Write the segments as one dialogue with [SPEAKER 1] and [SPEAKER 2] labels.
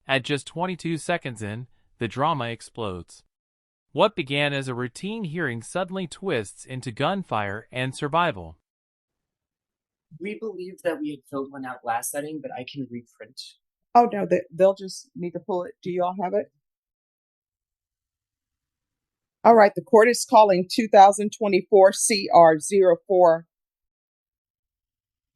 [SPEAKER 1] At just 22 seconds in, the drama explodes. What began as a routine hearing suddenly twists into gunfire and survival.
[SPEAKER 2] We believe that we had filled one out last setting, but I can reprint.
[SPEAKER 3] Oh, no, they'll just need to pull it. Do you all have it? All right, the court is calling 2024 CR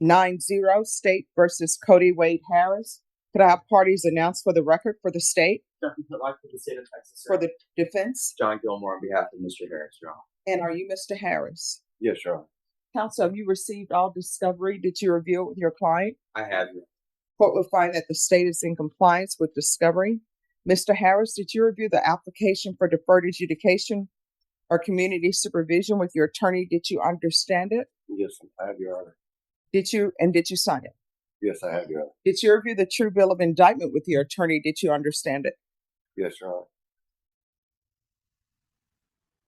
[SPEAKER 3] 0490 State versus Cody Wade Harris. Could I have parties announced for the record for the state?
[SPEAKER 2] Dr. Pitlock for the state of Texas.
[SPEAKER 3] For the defense?
[SPEAKER 4] John Gilmore on behalf of Mr. Harris, Your Honor.
[SPEAKER 3] And are you Mr. Harris?
[SPEAKER 4] Yes, Your Honor.
[SPEAKER 3] Counsel, have you received all discovery? Did you review it with your client?
[SPEAKER 4] I have you.
[SPEAKER 3] Court will find that the state is in compliance with discovery. Mr. Harris, did you review the application for deferred adjudication or community supervision with your attorney? Did you understand it?
[SPEAKER 4] Yes, I have, Your Honor.
[SPEAKER 3] Did you sign it?
[SPEAKER 4] Yes, I have, Your Honor.
[SPEAKER 3] Did you review the true bill of indictment with your attorney? Did you understand it?
[SPEAKER 4] Yes, Your Honor.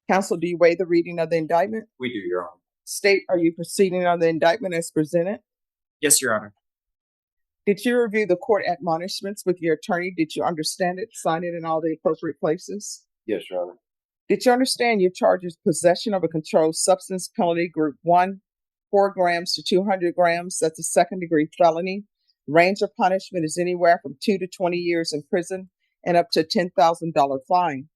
[SPEAKER 3] Counsel, do you waive the reading of the indictment?
[SPEAKER 4] We do, Your Honor.
[SPEAKER 3] State, are you proceeding on the indictment as presented?
[SPEAKER 2] Yes, Your Honor.
[SPEAKER 3] Did you review the court admonishments with your attorney? Did you understand it, sign it in all the appropriate places?
[SPEAKER 4] Yes, Your Honor.
[SPEAKER 3] Did you understand your charges possession of a controlled substance penalty group 1, 4 grams to 200 grams? That's a second-degree felony. Range of punishment is anywhere from 2 to 20 years in prison and up to a $10,000 fine.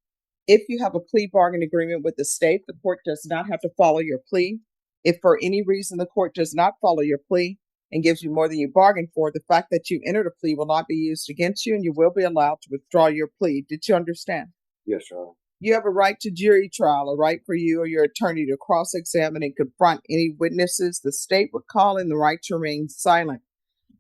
[SPEAKER 3] If you have a plea bargain agreement with the state, the court does not have to follow your plea. If for any reason the court does not follow your plea and gives you more than you bargained for, the fact that you entered a plea will not be used against you and you will be allowed to withdraw your plea. Did you understand?
[SPEAKER 4] Yes, Your Honor.
[SPEAKER 3] You have a right to jury trial, a right for you or your attorney to cross-examine and confront any witnesses the state would call in, the right to remain silent.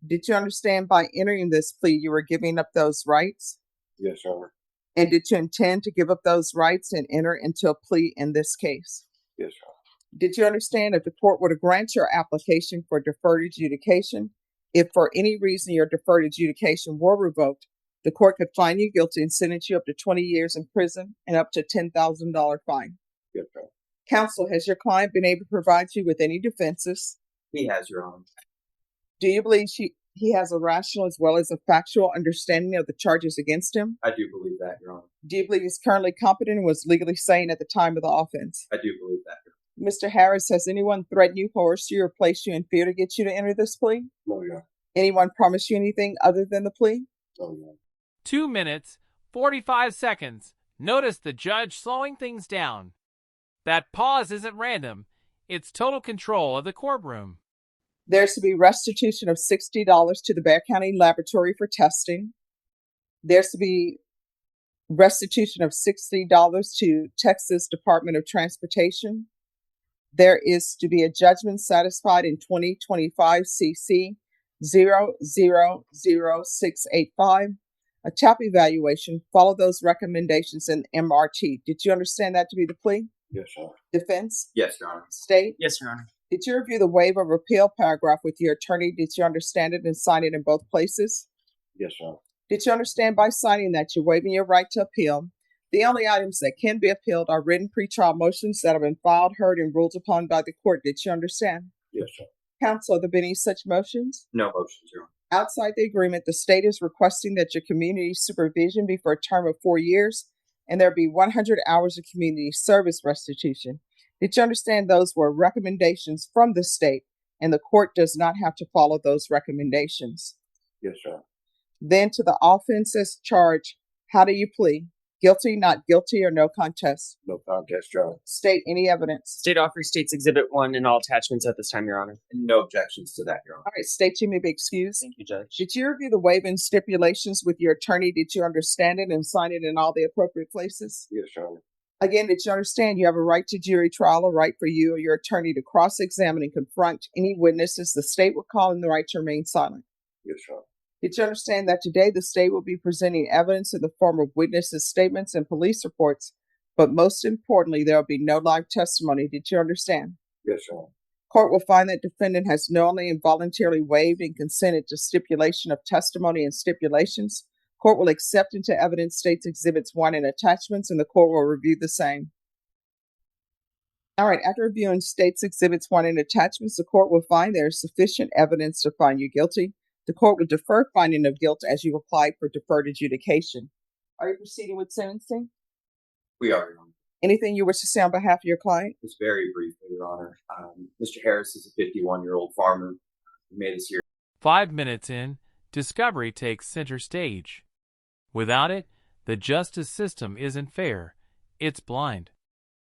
[SPEAKER 3] Did you understand by entering this plea you were giving up those rights?
[SPEAKER 4] Yes, Your Honor.
[SPEAKER 3] And did you intend to give up those rights and enter into a plea in this case?
[SPEAKER 4] Yes, Your Honor.
[SPEAKER 3] Did you understand if the court were to grant your application for deferred adjudication, if for any reason your deferred adjudication were revoked, the court could find you guilty and sentence you up to 20 years in prison and up to $10,000 fine?
[SPEAKER 4] Yes, Your Honor.
[SPEAKER 3] Counsel, has your client been able to provide you with any defenses?
[SPEAKER 4] He has, Your Honor.
[SPEAKER 3] Do you believe he has a rational as well as a factual understanding of the charges against him?
[SPEAKER 4] I do believe that, Your Honor.
[SPEAKER 3] Do you believe he's currently competent and was legally sane at the time of the offense?
[SPEAKER 4] I do believe that, Your Honor.
[SPEAKER 3] Mr. Harris, has anyone threatened you, coerced you, or placed you in fear to get you to enter this plea?
[SPEAKER 4] No, Your Honor.
[SPEAKER 3] Anyone promised you anything other than the plea?
[SPEAKER 4] No, Your Honor.
[SPEAKER 1] 2 minutes, 45 seconds. Notice the judge slowing things down. That pause isn't random. It's total control of the courtroom.
[SPEAKER 3] There's to be restitution of $60 to the Bexar County Laboratory for testing. There's to be restitution of $60 to Texas Department of Transportation. There is to be a judgment satisfied in 2025 CC 000685. A TAP evaluation. Follow those recommendations in MRT. Did you understand that to be the plea?
[SPEAKER 4] Yes, Your Honor.
[SPEAKER 3] Defense?
[SPEAKER 4] Yes, Your Honor.
[SPEAKER 3] State?
[SPEAKER 2] Yes, Your Honor.
[SPEAKER 3] Did you review the waiver of appeal paragraph with your attorney? Did you understand it and sign it in both places?
[SPEAKER 4] Yes, Your Honor.
[SPEAKER 3] Did you understand by signing that you're waiving your right to appeal? The only items that can be appealed are written pretrial motions that have been filed, heard, and ruled upon by the court. Did you understand?
[SPEAKER 4] Yes, Your Honor.
[SPEAKER 3] Counsel, have there been any such motions?
[SPEAKER 4] No motions, Your Honor.
[SPEAKER 3] Outside the agreement, the state is requesting that your community supervision be for a term of 4 years and there be 100 hours of community service restitution. Did you understand those were recommendations from the state and the court does not have to follow those recommendations?
[SPEAKER 4] Yes, Your Honor.
[SPEAKER 3] Then to the offenses charged, how do you plea? Guilty, not guilty, or no contest?
[SPEAKER 4] No contest, Your Honor.
[SPEAKER 3] State any evidence.
[SPEAKER 2] State offers states Exhibit 1 and all attachments at this time, Your Honor.
[SPEAKER 4] And no objections to that, Your Honor.
[SPEAKER 3] All right, state, you may be excused.
[SPEAKER 2] Thank you, Judge.
[SPEAKER 3] Did you review the waiver stipulations with your attorney? Did you understand it and sign it in all the appropriate places?
[SPEAKER 4] Yes, Your Honor.
[SPEAKER 3] Again, did you understand you have a right to jury trial, a right for you or your attorney to cross-examine and confront any witnesses the state would call in, the right to remain silent?
[SPEAKER 4] Yes, Your Honor.
[SPEAKER 3] Did you understand that today the state will be presenting evidence in the form of witnesses' statements and police reports, but most importantly, there will be no live testimony? Did you understand?
[SPEAKER 4] Yes, Your Honor.
[SPEAKER 3] Court will find that defendant has knowingly and voluntarily waived and consented to stipulation of testimony and stipulations. Court will accept into evidence states Exhibits 1 and attachments, and the court will review the same. All right, after reviewing states Exhibits 1 and attachments, the court will find there is sufficient evidence to find you guilty. The court would defer finding of guilt as you applied for deferred adjudication. Are you proceeding with sentencing?
[SPEAKER 4] We are, Your Honor.
[SPEAKER 3] Anything you wish to say on behalf of your client?
[SPEAKER 4] Just very briefly, Your Honor. Mr. Harris is a 51-year-old farmer. He made us here.
[SPEAKER 1] 5 minutes in, discovery takes center stage. Without it, the justice system isn't fair. It's blind.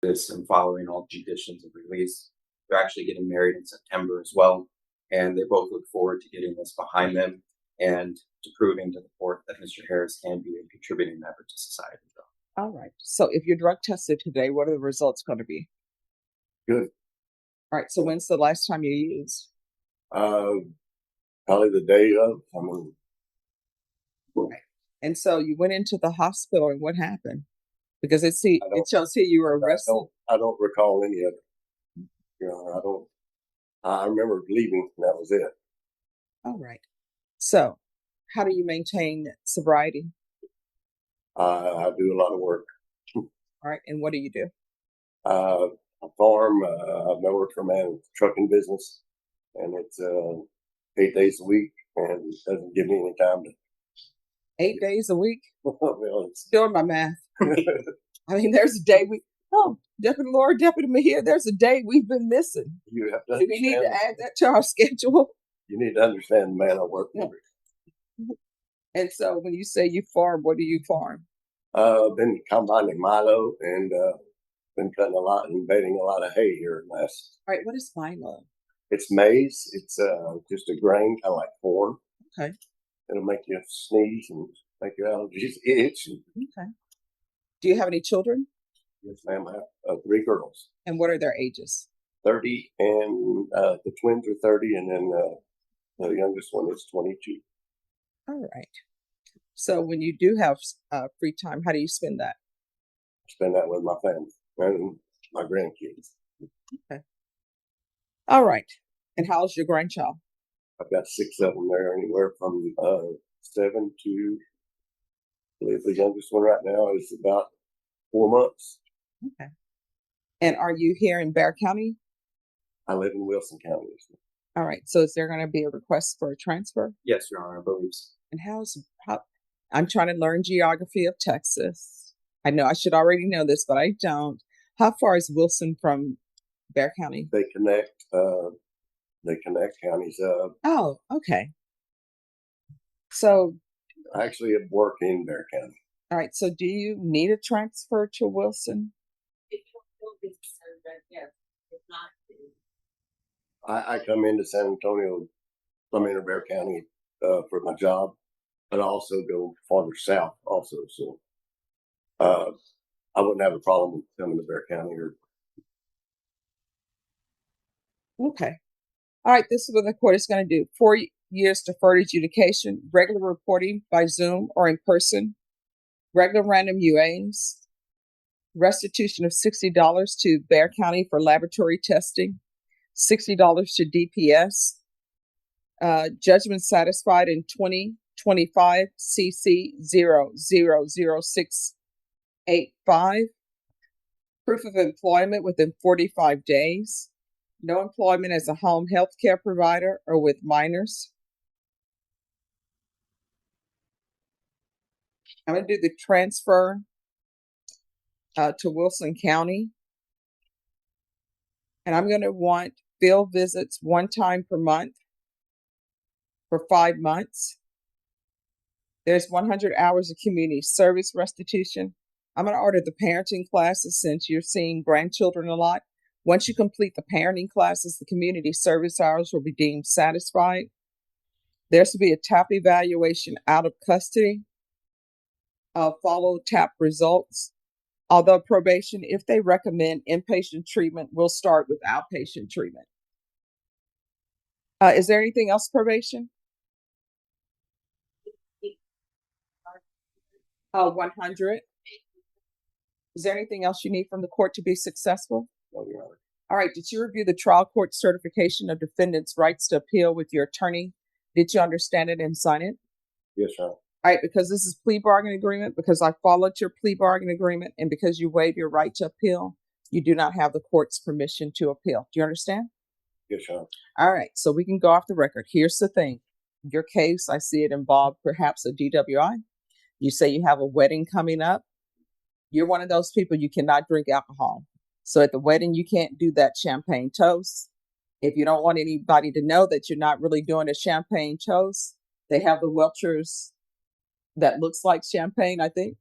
[SPEAKER 4] This and following all judicials of release. They're actually getting married in September as well, and they both look forward to getting this behind them and to proving to the court that Mr. Harris can be a contributing member to society.
[SPEAKER 3] All right. So if you're drug tested today, what are the results going to be?
[SPEAKER 5] Good.
[SPEAKER 3] All right. So when's the last time you used?
[SPEAKER 5] Probably the day of.
[SPEAKER 3] Right. And so you went into the hospital, and what happened? Because it shows here you were arrested.
[SPEAKER 5] I don't recall any of it. You know, I remember leaving, and that was it.
[SPEAKER 3] All right. So how do you maintain sobriety?
[SPEAKER 5] I do a lot of work.
[SPEAKER 3] All right. And what do you do?
[SPEAKER 5] I farm. I've been working for a man with a trucking business, and it's 8 days a week, and it doesn't give me any time to.
[SPEAKER 3] 8 days a week?
[SPEAKER 5] Well, it's
[SPEAKER 3] Doing my math. I mean, there's a day Deputy Laura, Deputy Mejia, there's a day we've been missing.
[SPEAKER 5] You have to
[SPEAKER 3] Do we need to add that to our schedule?
[SPEAKER 5] You need to understand the man I work for.
[SPEAKER 3] And so when you say you farm, what do you farm?
[SPEAKER 5] Been combining milo and been cutting a lot and baling a lot of hay here in last.
[SPEAKER 3] All right, what is milo?
[SPEAKER 5] It's maize. It's just a grain, kind of like corn.
[SPEAKER 3] Okay.
[SPEAKER 5] It'll make you sneeze and make your allergies itch.
[SPEAKER 3] Okay. Do you have any children?
[SPEAKER 5] Yes, ma'am. I have 3 girls.
[SPEAKER 3] And what are their ages?
[SPEAKER 5] 30, and the twins are 30, and then the youngest one is 22.
[SPEAKER 3] All right. So when you do have free time, how do you spend that?
[SPEAKER 5] I spend that with my family and my grandkids.
[SPEAKER 3] Okay. All right. And how's your grandchild?
[SPEAKER 5] I've got 6 of them there, anywhere from 7 to, I believe the youngest one right now is about 4 months.
[SPEAKER 3] Okay. And are you here in Bexar County?
[SPEAKER 5] I live in Wilson County.
[SPEAKER 3] All right. So is there going to be a request for a transfer?
[SPEAKER 4] Yes, Your Honor, I believe so.
[SPEAKER 3] And how I'm trying to learn geography of Texas. I know I should already know this, but I don't. How far is Wilson from Bexar County?
[SPEAKER 5] They connect counties.
[SPEAKER 3] Oh, okay. So
[SPEAKER 5] I actually have worked in Bexar County.
[SPEAKER 3] all right. So do you need a transfer to Wilson?
[SPEAKER 5] I come into San Antonio, Bexar County for my job, but I also go farther south also. So I wouldn't have a problem coming to Bexar County.
[SPEAKER 3] Okay. All right. This is what the court is going to do. 4 years deferred adjudication, regular reporting by Zoom or in person, regular random UAs, restitution of $60 to Bexar County for laboratory testing, $60 to DPS, judgment satisfied in 2025 CC 000685, proof of employment within 45 days, no employment as a home health care provider or with minors. I'm going to do the transfer to Wilson County. And I'm going to want field visits 1 time per month for 5 months. There's 100 hours of community service restitution. I'm going to order the parenting classes since you're seeing grandchildren a lot. Once you complete the parenting classes, the community service hours will be deemed satisfied. There's to be a TAP evaluation out of custody. Follow TAP results. Although probation, if they recommend inpatient treatment, will start with outpatient treatment. Is there anything else, probation? 100. Is there anything else you need from the court to be successful?
[SPEAKER 5] No, Your Honor.
[SPEAKER 3] All right. Did you review the trial court certification of defendant's rights to appeal with your attorney? Did you understand it and sign it?
[SPEAKER 5] Yes, Your Honor.
[SPEAKER 3] All right, because this is plea bargain agreement, because I followed your plea bargain agreement, and because you waive your right to appeal, you do not have the court's permission to appeal. Do you understand?
[SPEAKER 5] Yes, Your Honor.
[SPEAKER 3] All right, so we can go off the record. Here's the thing. your case, I see it involved perhaps a DWI. You say you have a wedding coming up. You're one of those people, you cannot drink alcohol. So at the wedding, you can't do that champagne toast. If you don't want anybody to know that you're not really doing a champagne toast, they have the Welchers that looks like champagne, I think.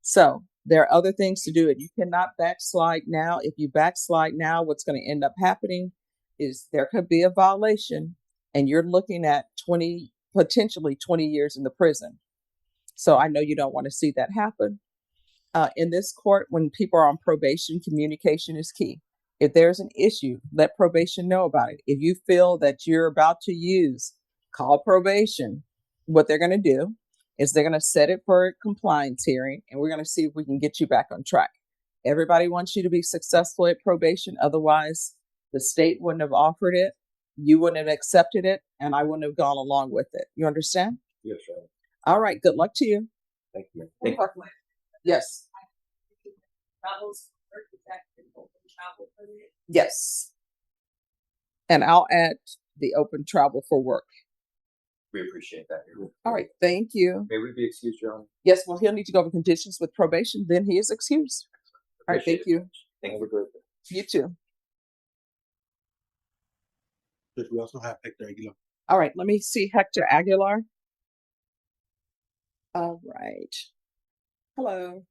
[SPEAKER 3] So there are other things to do. And you cannot backslide now. If you backslide now, what's going to end up happening is there could be a violation and you're looking at potentially 20 years in the prison. So I know you don't want to see that happen. In this court, when people are on probation, communication is key. If there's an issue, let probation know about it. If you feel that you're about to use, call probation. What they're going to do is they're going to set it for a compliance hearing, and we're going to see if we can get you back on track. Everybody wants you to be successful at probation. Otherwise, the state wouldn't have offered it, you wouldn't have accepted it, and I wouldn't have gone along with it. You understand?
[SPEAKER 5] Yes, sir.
[SPEAKER 3] All right. Good luck to you.
[SPEAKER 5] Thank you, ma'am.
[SPEAKER 4] Thank you.
[SPEAKER 3] Yes. Yes. And I'll add the open travel for work.
[SPEAKER 4] We appreciate that.
[SPEAKER 3] All right. Thank you.
[SPEAKER 4] May we be excused, Your Honor?
[SPEAKER 3] Yes. Well, he'll need to go over conditions with probation. Then he is excused. All right. Thank
[SPEAKER 4] Appreciate it.
[SPEAKER 3] you.
[SPEAKER 4] Thank you.
[SPEAKER 3] You too.
[SPEAKER 6] We also have Hector Aguilar.
[SPEAKER 3] All right. Let me see Hector Aguilar. All right. Hello.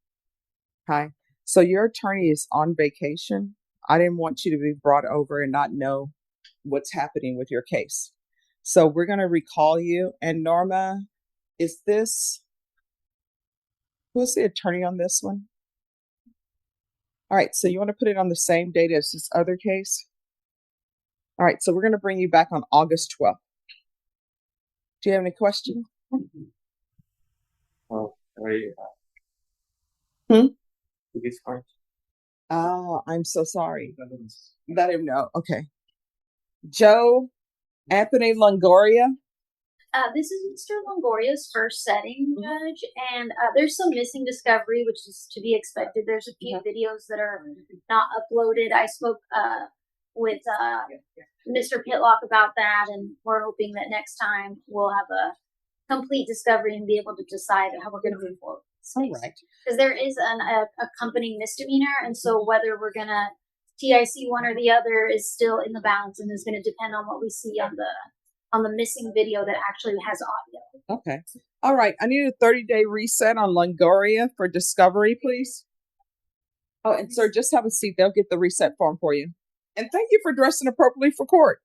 [SPEAKER 3] Hi. So your attorney is on vacation. I didn't want you to be brought over and not know what's happening with your case. So we're going to recall you. And Norma, who's the attorney on this one? All right. So you want to put it on the same date as this other case? All right. So we're going to bring you back on August 12th. Do you have any questions?
[SPEAKER 4] Oh,
[SPEAKER 3] Oh, I'm so sorry. Let him know. Okay. Joe Anthony Longoria.
[SPEAKER 7] This is Mr. Longoria's first setting, Judge, and there's some missing discovery, which is to be expected. There's a few videos that are not uploaded. I spoke with Mr. Pitlock about that, and we're hoping that next time we'll have a complete discovery and be able to decide how we're going to move forward.
[SPEAKER 3] All right.
[SPEAKER 7] Because there is an accompanying misdemeanor, and so whether we're going to TIC one or the other is still in the balance, and is going to depend on what we see on the missing video that actually has audio.
[SPEAKER 3] Okay. All right. I need a 30-day reset on Longoria for discovery, please. Oh, and sir, just have a seat. They'll get the reset form for you. And thank you for dressing appropriately for court.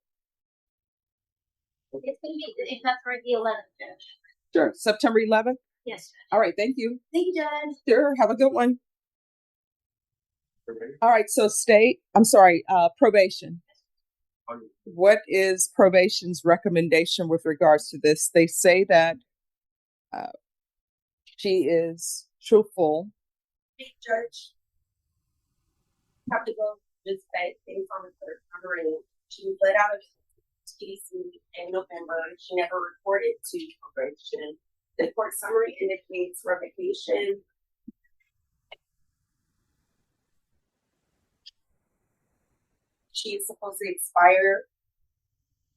[SPEAKER 7] It's going to be, if that's right, the 11th, Judge.
[SPEAKER 3] Sure. September 11th?
[SPEAKER 7] Yes, Judge.
[SPEAKER 3] All right. Thank you.
[SPEAKER 7] Thank you, Judge.
[SPEAKER 3] Sure. Have a good one. All right. So probation. What is probation's recommendation with regards to this? They say that she is truthful.
[SPEAKER 8] Judge, have to go this day based on the third number. She was let out of TDC in November. She never reported to probation. The court summary indicates revocation. She is supposed to expire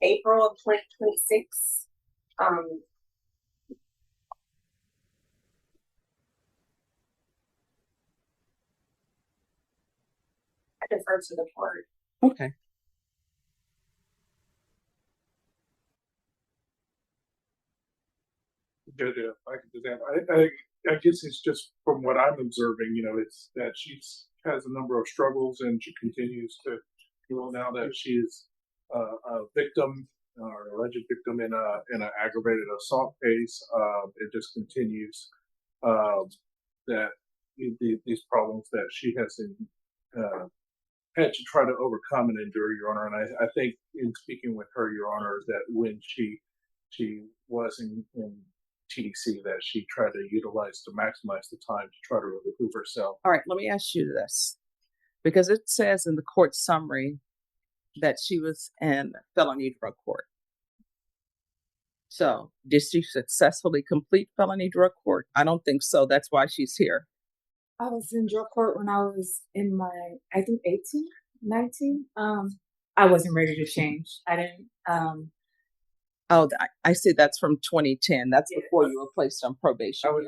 [SPEAKER 8] April of 2026. I defer to the court.
[SPEAKER 3] Okay.
[SPEAKER 6] Good. I can do that. I guess it's just from what I'm observing, it's that she has a number of struggles and she continues to, now that she is a victim or alleged victim in an aggravated assault case, it just continues that these problems that she has had to try to overcome and endure, Your Honor. And I think in speaking with her, Your Honor, that when she was in TDC, that she tried to utilize to maximize the time to try to remove herself.
[SPEAKER 3] All right. Let me ask you this, because it says in the court summary that she was in felony drug court. So did she successfully complete felony drug court? I don't think so. That's why she's here.
[SPEAKER 9] I was in drug court when I was in my, I think 18, 19. I wasn't ready to change. I didn't,
[SPEAKER 3] Oh, I see. That's from 2010. That's before you were placed on probation.
[SPEAKER 6] I was